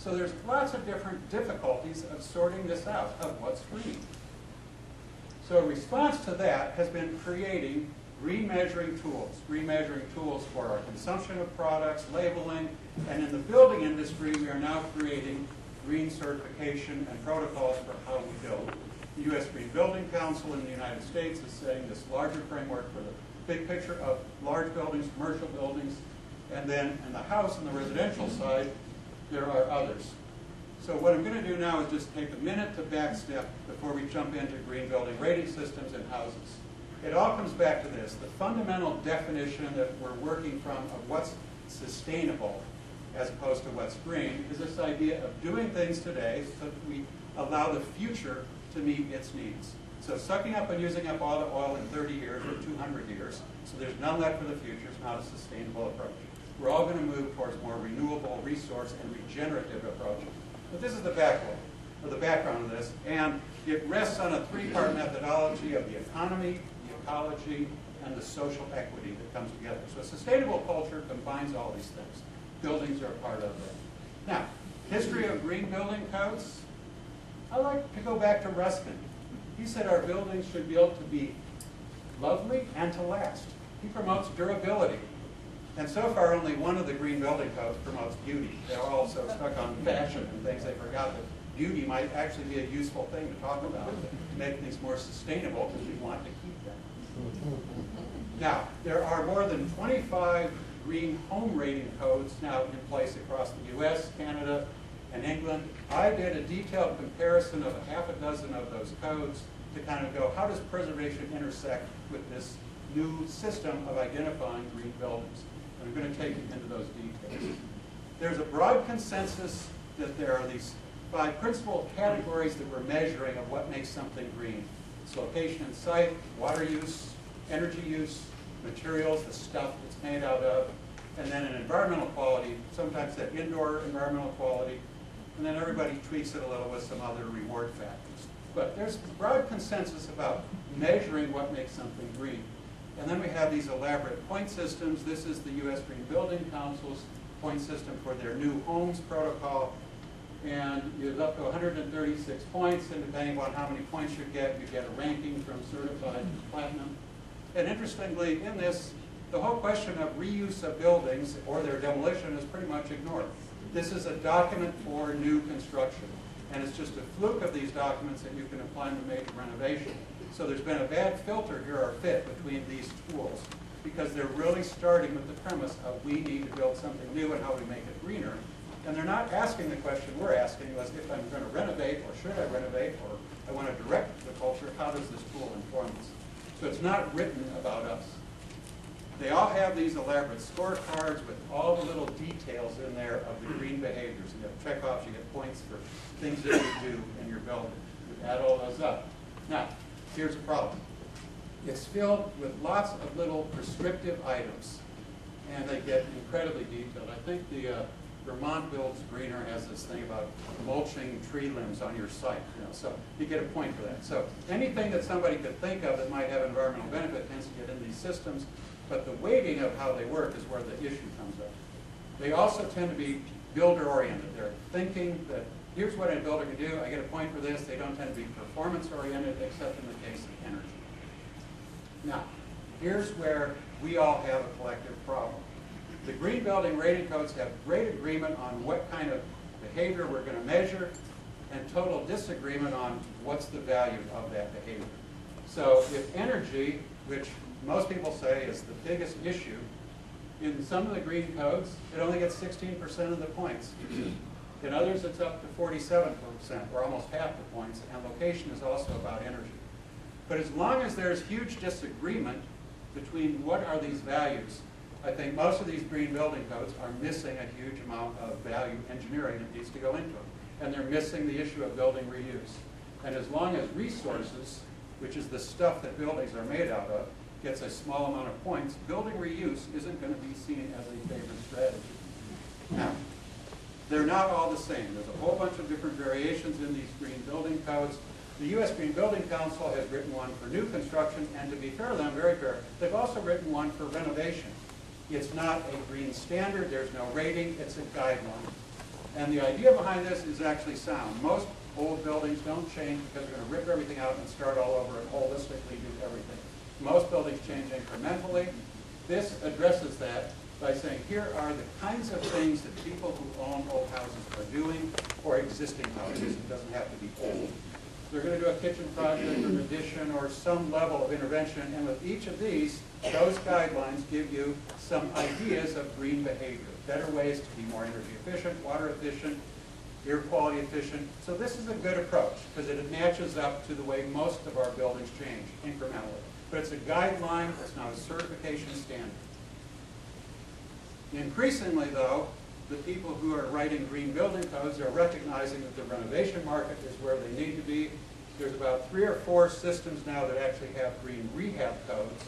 So there's lots of different difficulties of sorting this out, of what's green. So a response to that has been creating green measuring tools for our consumption of products, labeling, and in the building industry, we are now creating green certification and protocols for how we build. The U.S. Green Building Council in the United States is setting this larger framework for the big picture of large buildings, commercial buildings, and then in the house and the residential side, there are others. So what I'm going to do now is just take a minute to backstep before we jump into green building rating systems in houses. It all comes back to this. The fundamental definition that we're working from of what's sustainable as opposed to what's green is this idea of doing things today so that we allow the future to meet its needs. So sucking up and using up all the oil in 30 years or 200 years, so there's none left for the future, is not a sustainable approach. We're all going to move towards more renewable resource and regenerative approaches. But this is the background of this, and it rests on a three-part methodology of the economy, the ecology, and the social equity that comes together. So a sustainable culture combines all these things. Buildings are a part of that. Now, history of green building codes. I like to go back to Ruskin. He said our buildings should be able to be lovely and to last. He promotes durability. And so far, only one of the green building codes promotes beauty. They're all so stuck on fashion and things, they forgot that beauty might actually be a useful thing to talk about, to make things more sustainable because you want to keep them. Now, there are more than 25 green home rating codes now in place across the U.S., Canada, and England. I did a detailed comparison of a half a dozen of those codes to kind of go, how does preservation intersect with this new system of identifying green buildings? I'm going to take you into those details. There's a broad consensus that there are these 5 principal categories that we're measuring of what makes something green. It's location and site, water use, energy use, materials, the stuff it's made out of, and then an environmental quality, sometimes that indoor environmental quality, and then everybody tweaks it a little with some other reward factors. But there's broad consensus about measuring what makes something green. And then we have these elaborate point systems. This is the U.S. Green Building Council's point system for their new homes protocol. And you're up to 136 points, and depending on how many points you get a ranking from certified to platinum. And interestingly, in this, the whole question of reuse of buildings or their demolition is pretty much ignored. This is a document for new construction. And it's just a fluke of these documents that you can apply to major renovation. So there's been a bad filter here or fit between these tools because they're really starting with the premise of we need to build something new and how we make it greener. And they're not asking the question we're asking was if I'm going to renovate or should I renovate or I want to direct the culture, how does this tool inform us? So it's not written about us. They all have these elaborate scorecards with all the little details in there of the green behaviors. You have check-offs, you get points for things that you do in your building. You add all those up. Now, here's a problem. It's filled with lots of little prescriptive items, and they get incredibly detailed. I think the Vermont Builds Greener has this thing about mulching tree limbs on your site, so you get a point for that. So anything that somebody could think of that might have environmental benefit tends to get in these systems, but the weighting of how they work is where the issue comes up. They also tend to be builder-oriented. They're thinking that here's what a builder can do, I get a point for this. They don't tend to be performance-oriented, except in the case of energy. Now, here's where we all have a collective problem. The green building rating codes have great agreement on what kind of behavior we're going to measure and total disagreement on what's the value of that behavior. So if energy, which most people say is the biggest issue, in some of the green codes, it only gets 16% of the points. In others, it's up to 47%, or almost half the points, and location is also about energy. But as long as there's huge disagreement between what are these values, I think most of these green building codes are missing a huge amount of value engineering that needs to go into them. And they're missing the issue of building reuse. And as long as resources, which is the stuff that buildings are made out of, gets a small amount of points, building reuse isn't going to be seen as a favored strategy. Now, they're not all the same. There's a whole bunch of different variations in these green building codes. The U.S. Green Building Council has written one for new construction, and to be fair to them, very fair, they've also written one for renovation. It's not a green standard, there's no rating, it's a guideline. And the idea behind this is actually sound. Most old buildings don't change because they're going to rip everything out and start all over and holistically do everything. Most buildings change incrementally. This addresses that by saying, here are the kinds of things that people who own old houses are doing, or existing houses. It doesn't have to be old. They're going to do a kitchen project or an addition or some level of intervention, and with each of these, those guidelines give you some ideas of green behavior, better ways to be more energy efficient, water efficient, air quality efficient. So this is a good approach because it matches up to the way most of our buildings change incrementally. But it's a guideline, it's not a certification standard. Increasingly, though, the people who are writing green building codes are recognizing that the renovation market is where they need to be. There's about 3 or 4 systems now that actually have green rehab codes.